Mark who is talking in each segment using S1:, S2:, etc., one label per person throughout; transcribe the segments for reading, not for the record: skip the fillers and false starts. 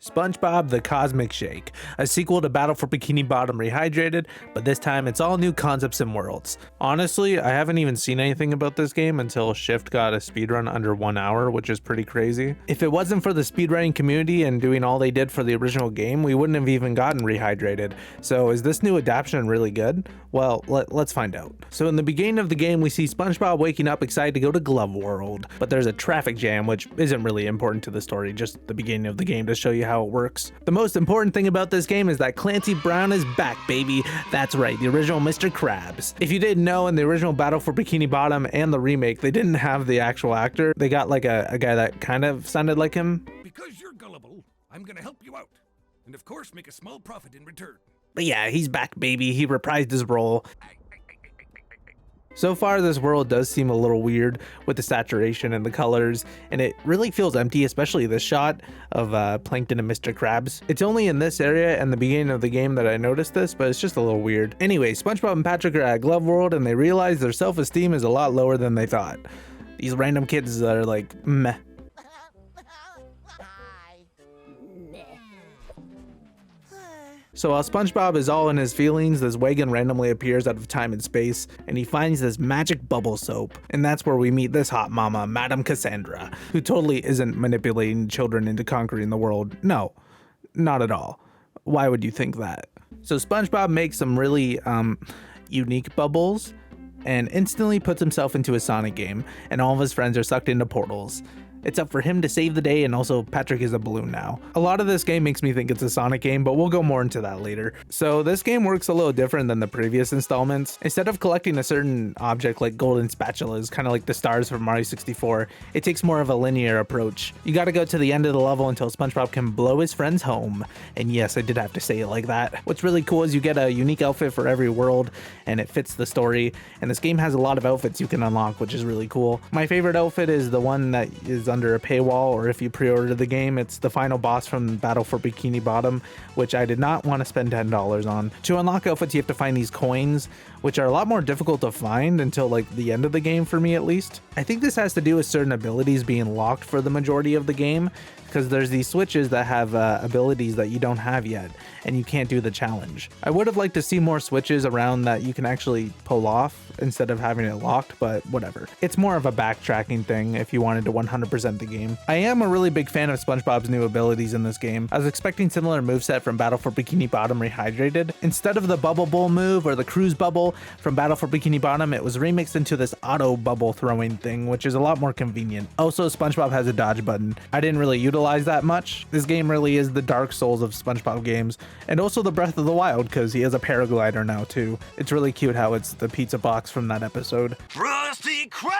S1: Spongebob The Cosmic Shake, a sequel to Battle for Bikini Bottom Rehydrated, but this time it's all new concepts and worlds. Honestly, I haven't even seen anything about this game until Shift got a speedrun under 1 hour, which is pretty crazy. If it wasn't for the speedrunning community and doing all they did for the original game, we wouldn't have even gotten Rehydrated. So is this new adaptation really good? Well, let's find out. So in the beginning of the game, we see SpongeBob waking up excited to go to Glove World, but there's a traffic jam, which isn't really important to the story, just the beginning of the game to show you how it works. The most important thing about this game is that Clancy Brown is back, baby. That's right, the original Mr. Krabs. If you didn't know, in the original Battle for Bikini Bottom and the remake, they didn't have the actual actor. They got like a guy that kind of sounded like him.
S2: Because you're gullible, I'm gonna help you out, and of course make a small profit in return.
S1: But yeah, he's back, baby. He reprised his role. So far, this world does seem a little weird with the saturation and the colors, and it really feels empty, especially this shot of Plankton and Mr. Krabs. It's only in this area and the beginning of the game that I noticed this, but it's just a little weird. Anyway, SpongeBob and Patrick are at Glove World, and they realize their self-esteem is a lot lower than they thought. These random kids are like, meh. So while SpongeBob is all in his feelings, this wagon randomly appears out of time and space, and he finds this magic bubble soap. And that's where we meet this hot mama, Madame Cassandra, who totally isn't manipulating children into conquering the world. No, not at all. Why would you think that? So SpongeBob makes some really unique bubbles and instantly puts himself into a Sonic game, and all of his friends are sucked into portals. It's up for him to save the day, and also Patrick is a balloon now. A lot of this game makes me think it's a Sonic game, but we'll go more into that later. So this game works a little different than the previous installments. Instead of collecting a certain object like golden spatulas, kind of like the stars from Mario 64, it takes more of a linear approach. You gotta go to the end of the level until SpongeBob can blow his friends home. And yes, I did have to say it like that. What's really cool is you get a unique outfit for every world, and it fits the story. And this game has a lot of outfits you can unlock, which is really cool. My favorite outfit is the one that is under a paywall, or if you pre-order the game, it's the final boss from Battle for Bikini Bottom, which I did not want to spend $10 on. To unlock outfits, you have to find these coins, which are a lot more difficult to find until like the end of the game, for me at least. I think this has to do with certain abilities being locked for the majority of the game, because there's these switches that have abilities that you don't have yet, and you can't do the challenge. I would have liked to see more switches around that you can actually pull off instead of having it locked, but whatever. It's more of a backtracking thing if you wanted to 100% the game. I am a really big fan of SpongeBob's new abilities in this game. I was expecting similar moveset from Battle for Bikini Bottom Rehydrated. Instead of the Bubble Bowl move or the Cruise Bubble from Battle for Bikini Bottom, it was remixed into this auto bubble throwing thing, which is a lot more convenient. Also, SpongeBob has a dodge button. I didn't really utilize that much. This game really is the Dark Souls of SpongeBob games, and also the Breath of the Wild, because he has a paraglider now too. It's really cute how it's the pizza box from that episode.
S2: Rusty Cray,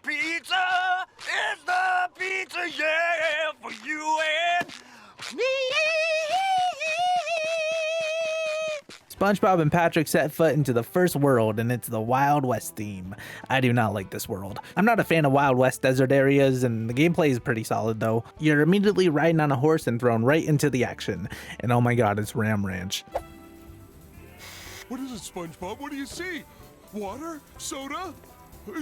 S2: pizza is the pizza, yeah, for you and me.
S1: SpongeBob and Patrick set foot into the first world, and it's the Wild West theme. I do not like this world. I'm not a fan of Wild West desert areas, and the gameplay is pretty solid though. You're immediately riding on a horse and thrown right into the action. And oh my god, it's Ram Ranch.
S3: What is it, SpongeBob? What do you see? Water? Soda?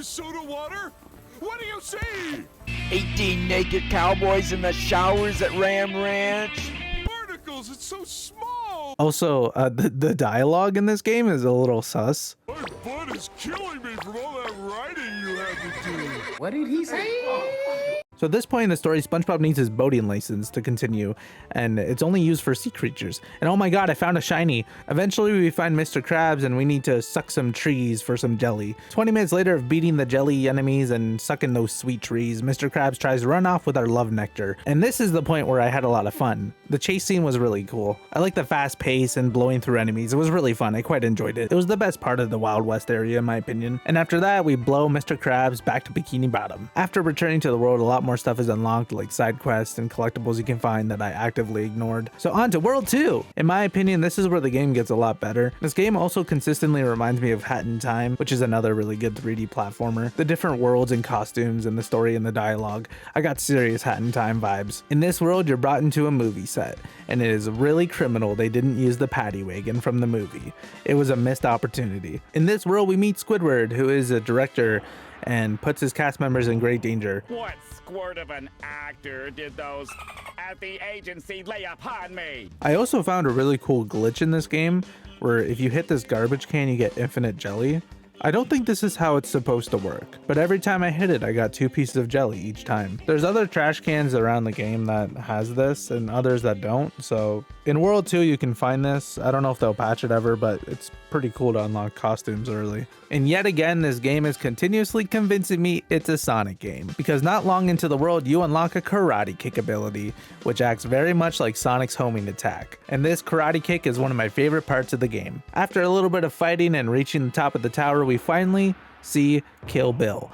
S3: Soda water? What do you see?
S4: 18 naked cowboys in the showers at Ram Ranch.
S3: Particles, it's so small.
S1: Also, the dialogue in this game is a little sus.
S3: My butt is killing me from all that writing you had to do.
S5: What did he say?
S1: So at this point in the story, SpongeBob needs his boating license to continue, and it's only used for sea creatures. And oh my god, I found a shiny. Eventually we find Mr. Krabs, and we need to suck some trees for some jelly. 20 minutes later of beating the jelly enemies and sucking those sweet trees, Mr. Krabs tries to run off with our love nectar. And this is the point where I had a lot of fun. The chase scene was really cool. I like the fast pace and blowing through enemies. It was really fun. I quite enjoyed it. It was the best part of the Wild West area in my opinion. And after that, we blow Mr. Krabs back to Bikini Bottom. After returning to the world, a lot more stuff is unlocked, like side quests and collectibles you can find that I actively ignored. So on to World 2! In my opinion, this is where the game gets a lot better. This game also consistently reminds me of Hat in Time, which is another really good 3D platformer. The different worlds and costumes and the story and the dialogue. I got serious Hat in Time vibes. In this world, you're brought into a movie set, and it is really criminal they didn't use the paddy wagon from the movie. It was a missed opportunity. In this world, we meet Squidward, who is a director, and puts his cast members in great danger.
S5: What squirt of an actor did those at the agency lay upon me?
S1: I also found a really cool glitch in this game where if you hit this garbage can, you get infinite jelly. I don't think this is how it's supposed to work, but every time I hit it, I got 2 pieces of jelly each time. There's other trash cans around the game that has this and others that don't, so in World 2 you can find this. I don't know if they'll patch it ever, but it's pretty cool to unlock costumes early. And yet again, this game is continuously convincing me it's a Sonic game, because not long into the world you unlock a karate kick ability, which acts very much like Sonic's homing attack. And this karate kick is one of my favorite parts of the game. After a little bit of fighting and reaching the top of the tower, we finally see Kill Bill.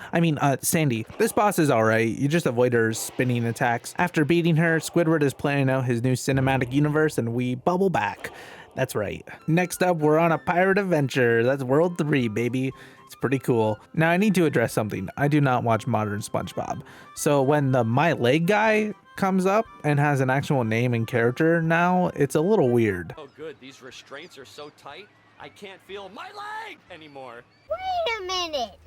S1: Sandy. This boss is alright, you just avoid her spinning attacks. After beating her, Squidward is planning out his new cinematic universe and we bubble back. That's right. Next up, we're on a pirate adventure. That's World 3, baby. It's pretty cool. Now, I need to address something. I do not watch modern SpongeBob. So when the My Leg guy comes up and has an actual name and character now, it's a little weird.
S6: Oh good, these restraints are so tight, I can't feel my leg anymore.
S7: Wait a minute.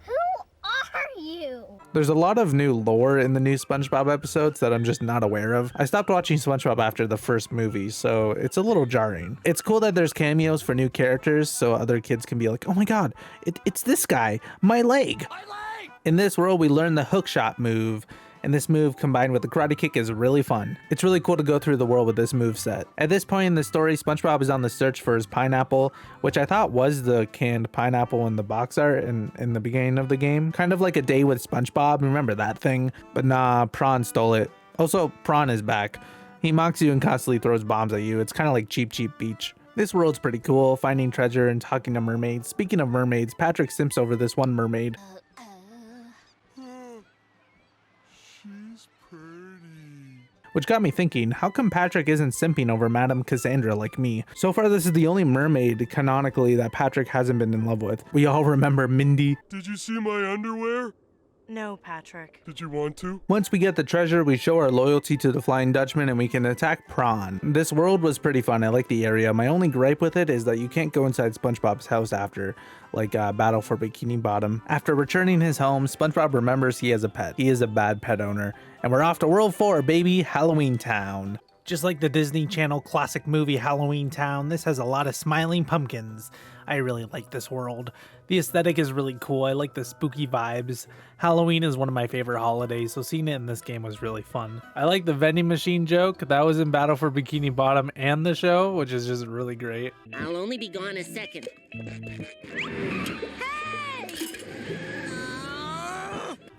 S7: Who are you?
S1: There's a lot of new lore in the new SpongeBob episodes that I'm just not aware of. I stopped watching SpongeBob after the first movie, so it's a little jarring. It's cool that there's cameos for new characters so other kids can be like, oh my god, it's this guy, My Leg.
S6: My leg!
S1: In this world, we learn the hook shot move, and this move combined with the karate kick is really fun. It's really cool to go through the world with this move set. At this point in the story, SpongeBob is on the search for his pineapple, which I thought was the canned pineapple in the box art in the beginning of the game. Kind of like A Day with SpongeBob, remember that thing? But nah, Prawn stole it. Also, Prawn is back. He mocks you and constantly throws bombs at you. It's kind of like Cheep Cheep Beach. This world's pretty cool, finding treasure and talking to mermaids. Speaking of mermaids, Patrick simps over this one mermaid.
S3: She's pretty.
S1: Which got me thinking, how come Patrick isn't simping over Madame Cassandra like me? So far, this is the only mermaid, canonically, that Patrick hasn't been in love with. We all remember Mindy.
S3: Did you see my underwear?
S8: No, Patrick.
S3: Did you want to?
S1: Once we get the treasure, we show our loyalty to the Flying Dutchman and we can attack Prawn. This world was pretty fun, I like the area. My only gripe with it is that you can't go inside SpongeBob's house after, like Battle for Bikini Bottom. After returning his home, SpongeBob remembers he has a pet. He is a bad pet owner. And we're off to World 4, baby, Halloween Town. Just like the Disney Channel classic movie Halloween Town, this has a lot of smiling pumpkins. I really like this world. The aesthetic is really cool. I like the spooky vibes. Halloween is one of my favorite holidays, so seeing it in this game was really fun. I like the vending machine joke. That was in Battle for Bikini Bottom and the show, which is just really great.
S9: I'll only be gone a second.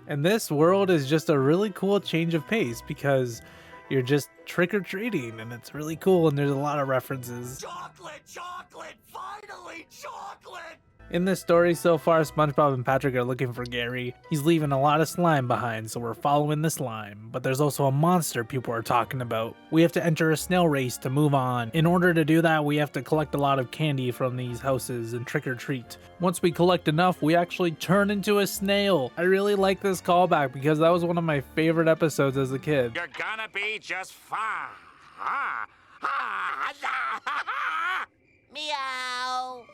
S1: And this world is just a really cool change of pace because you're just trick-or-treating and it's really cool and there's a lot of references.
S2: Chocolate, chocolate, finally chocolate!
S1: In this story so far, SpongeBob and Patrick are looking for Gary. He's leaving a lot of slime behind, so we're following the slime. But there's also a monster people are talking about. We have to enter a snail race to move on. In order to do that, we have to collect a lot of candy from these houses and trick or treat. Once we collect enough, we actually turn into a snail. I really like this callback because that was one of my favorite episodes as a kid.
S5: You're gonna be just fine.
S9: Meow.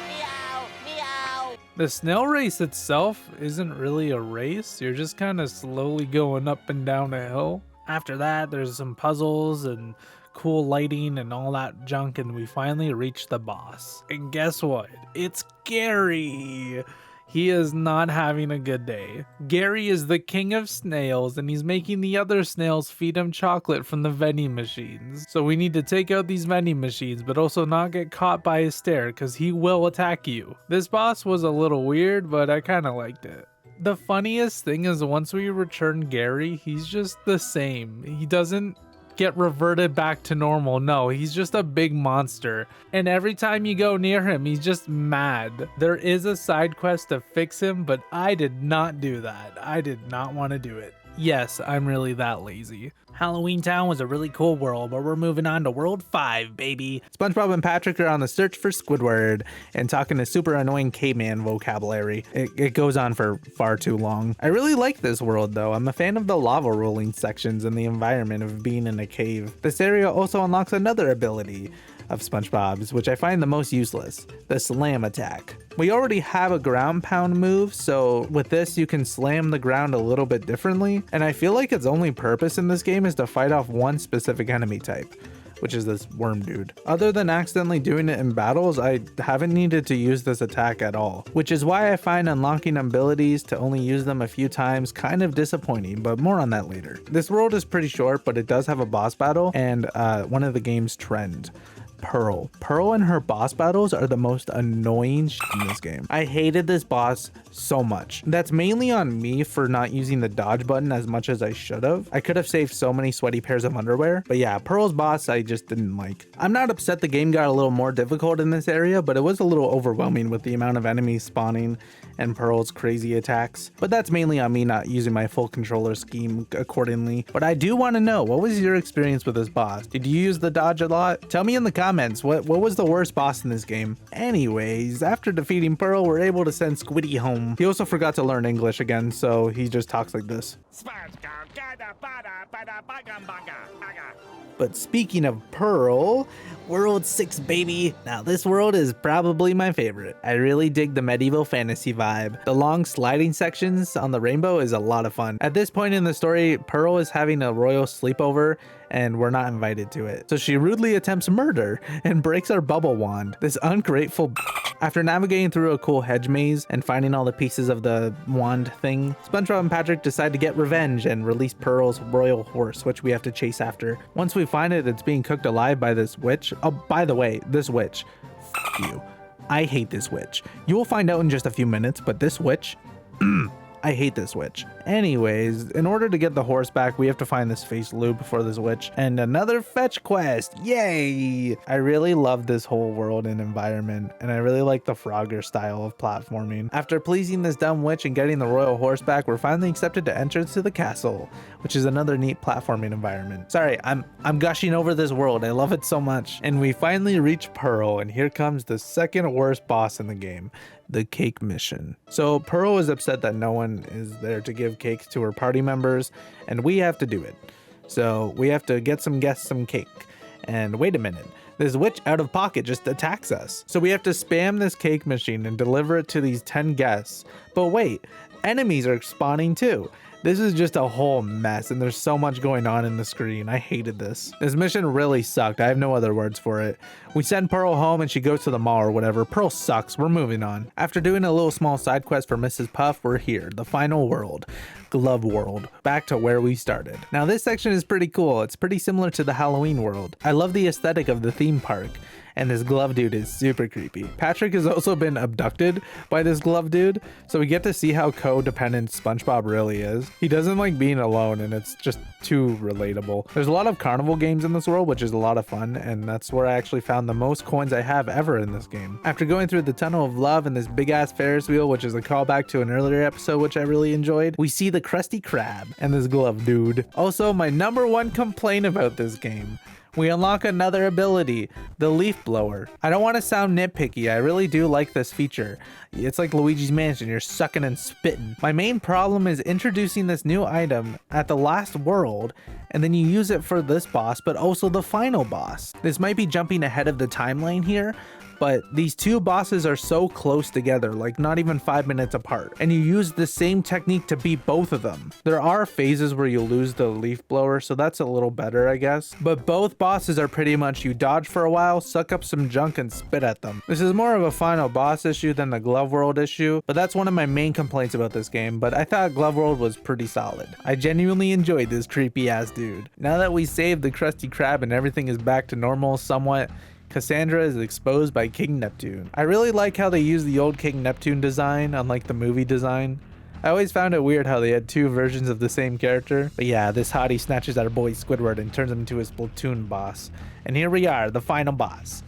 S9: Meow. Meow.
S1: The snail race itself isn't really a race. You're just kind of slowly going up and down a hill. After that, there's some puzzles and cool lighting and all that junk, and we finally reach the boss. And guess what? It's Gary. He is not having a good day. Gary is the king of snails and he's making the other snails feed him chocolate from the vending machines. So we need to take out these vending machines but also not get caught by his stare because he will attack you. This boss was a little weird, but I kind of liked it. The funniest thing is once we return Gary, he's just the same. He doesn't get reverted back to normal. No, he's just a big monster. And every time you go near him, he's just mad. There is a side quest to fix him, but I did not do that. I did not want to do it. Yes, I'm really that lazy. Halloween Town was a really cool world, but we're moving on to World 5, baby. SpongeBob and Patrick are on the search for Squidward and talking to super annoying caveman vocabulary. It goes on for far too long. I really like this world though. I'm a fan of the lava rolling sections and the environment of being in a cave. This area also unlocks another ability, of SpongeBob's, which I find the most useless, the slam attack. We already have a ground pound move, so with this you can slam the ground a little bit differently, and I feel like its only purpose in this game is to fight off one specific enemy type, which is this worm dude. Other than accidentally doing it in battles, I haven't needed to use this attack at all, which is why I find unlocking abilities to only use them a few times kind of disappointing, but more on that later. This world is pretty short, but it does have a boss battle and one of the game's trend. Pearl. Pearl and her boss battles are the most annoying shit in this game. I hated this boss so much. That's mainly on me for not using the dodge button as much as I should have. I could have saved so many sweaty pairs of underwear, but yeah, Pearl's boss I just didn't like. I'm not upset the game got a little more difficult in this area, but it was a little overwhelming with the amount of enemies spawning and Pearl's crazy attacks. But that's mainly on me not using my full controller scheme accordingly. But I do want to know, what was your experience with this boss? Did you use the dodge a lot? Tell me in the comments, what was the worst boss in this game? Anyways, after defeating Pearl, we're able to send Squiddy home. He also forgot to learn English again, so he just talks like this. But speaking of Pearl, World 6, baby. Now this world is probably my favorite. I really dig the medieval fantasy vibe. The long sliding sections on the rainbow is a lot of fun. At this point in the story, Pearl is having a royal sleepover and we're not invited to it. So she rudely attempts murder and breaks our bubble wand. This ungrateful bitch. After navigating through a cool hedge maze and finding all the pieces of the wand thing, SpongeBob and Patrick decide to get revenge and release Pearl's royal horse, which we have to chase after. Once we find it, it's being cooked alive by this witch. Oh, by the way, this witch, f you. I hate this witch. You will find out in just a few minutes, but this witch, I hate this witch. Anyways, in order to get the horse back, we have to find this face loop for this witch and another fetch quest. Yay! I really love this whole world and environment, and I really like the Frogger style of platforming. After pleasing this dumb witch and getting the royal horse back, we're finally accepted to entrance to the castle, which is another neat platforming environment. Sorry, I'm gushing over this world. I love it so much. And we finally reach Pearl, and here comes the second worst boss in the game, the cake mission. So Pearl is upset that no one is there to give cakes to her party members, and we have to do it. So we have to get some guests some cake. And wait a minute, this witch out of pocket just attacks us. So we have to spam this cake machine and deliver it to these 10 guests. But wait, enemies are spawning too. This is just a whole mess, and there's so much going on in the screen. I hated this. This mission really sucked. I have no other words for it. We send Pearl home and she goes to the mall or whatever. Pearl sucks. We're moving on. After doing a little small side quest for Mrs. Puff, we're here. The final world. Glove World. Back to where we started. Now this section is pretty cool. It's pretty similar to the Halloween world. I love the aesthetic of the theme park. And this glove dude is super creepy. Patrick has also been abducted by this glove dude, so we get to see how codependent SpongeBob really is. He doesn't like being alone, and it's just too relatable. There's a lot of carnival games in this world, which is a lot of fun, and that's where I actually found the most coins I have ever in this game. After going through the Tunnel of Love and this big ass Ferris wheel, which is a callback to an earlier episode which I really enjoyed, we see the Krusty Krab and this glove dude. Also, my #1 complaint about this game: we unlock another ability, the leaf blower. I don't want to sound nitpicky, I really do like this feature. It's like Luigi's Mansion, you're sucking and spitting. My main problem is introducing this new item at the last world, and then you use it for this boss, but also the final boss. This might be jumping ahead of the timeline here, but these two bosses are so close together, like not even 5 minutes apart, and you use the same technique to beat both of them. There are phases where you lose the leaf blower, so that's a little better, I guess, but both bosses are pretty much you dodge for a while, suck up some junk, and spit at them. This is more of a final boss issue than the Glove World issue, but that's one of my main complaints about this game, but I thought Glove World was pretty solid. I genuinely enjoyed this creepy ass dude. Now that we saved the Krusty Krab and everything is back to normal somewhat, Cassandra is exposed by King Neptune. I really like how they use the old King Neptune design, unlike the movie design. I always found it weird how they had two versions of the same character. But yeah, this hottie snatches our boy Squidward and turns him into his platoon boss. And here we are, the final boss.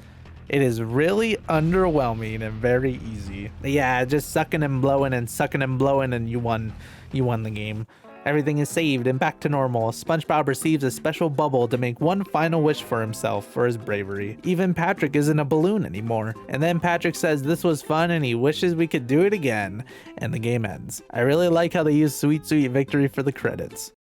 S1: It is really underwhelming and very easy. But yeah, just sucking and blowing and you won the game. Everything is saved and back to normal. SpongeBob receives a special bubble to make one final wish for himself for his bravery. Even Patrick isn't a balloon anymore. And then Patrick says this was fun and he wishes we could do it again. And the game ends. I really like how they use Sweet Sweet Victory for the credits.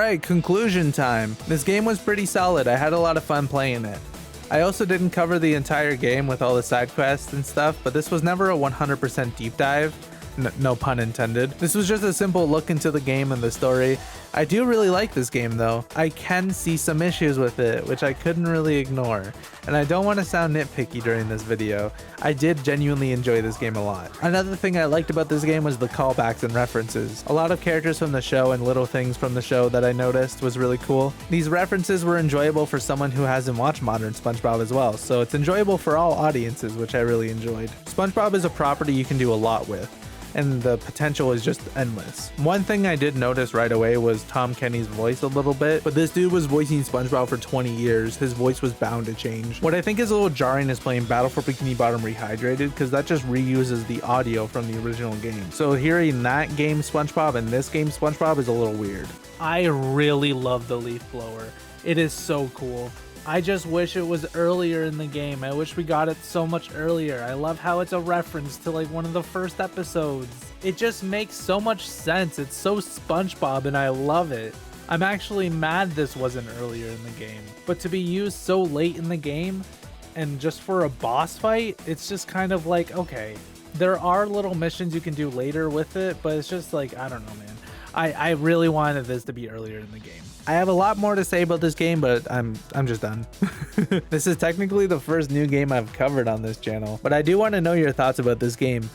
S1: Alright, conclusion time. This game was pretty solid. I had a lot of fun playing it. I also didn't cover the entire game with all the side quests and stuff, but this was never a 100% deep dive. No pun intended. This was just a simple look into the game and the story. I do really like this game though. I can see some issues with it, which I couldn't really ignore. And I don't want to sound nitpicky during this video. I did genuinely enjoy this game a lot. Another thing I liked about this game was the callbacks and references. A lot of characters from the show and little things from the show that I noticed was really cool. These references were enjoyable for someone who hasn't watched modern SpongeBob as well, so it's enjoyable for all audiences, which I really enjoyed. SpongeBob is a property you can do a lot with, and the potential is just endless. One thing I did notice right away was Tom Kenny's voice a little bit, but this dude was voicing SpongeBob for 20 years. His voice was bound to change. What I think is a little jarring is playing Battle for Bikini Bottom Rehydrated, because that just reuses the audio from the original game. So hearing that game SpongeBob and this game SpongeBob is a little weird. I really love the leaf blower. It is so cool. I just wish it was earlier in the game. I wish we got it so much earlier. I love how it's a reference to like one of the first episodes. It just makes so much sense. It's so SpongeBob and I love it. I'm actually mad this wasn't earlier in the game. But to be used so late in the game and just for a boss fight, it's just kind of like, okay. There are little missions you can do later with it, but it's just like, I don't know, man. I really wanted this to be earlier in the game. I have a lot more to say about this game, but I'm just done. This is technically the first new game I've covered on this channel, but I do want to know your thoughts about this game.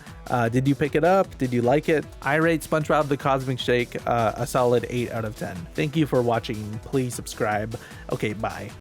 S1: Did you pick it up? Did you like it? I rate Spongebob The Cosmic Shake a solid 8 out of 10. Thank you for watching. Please subscribe. Okay, bye.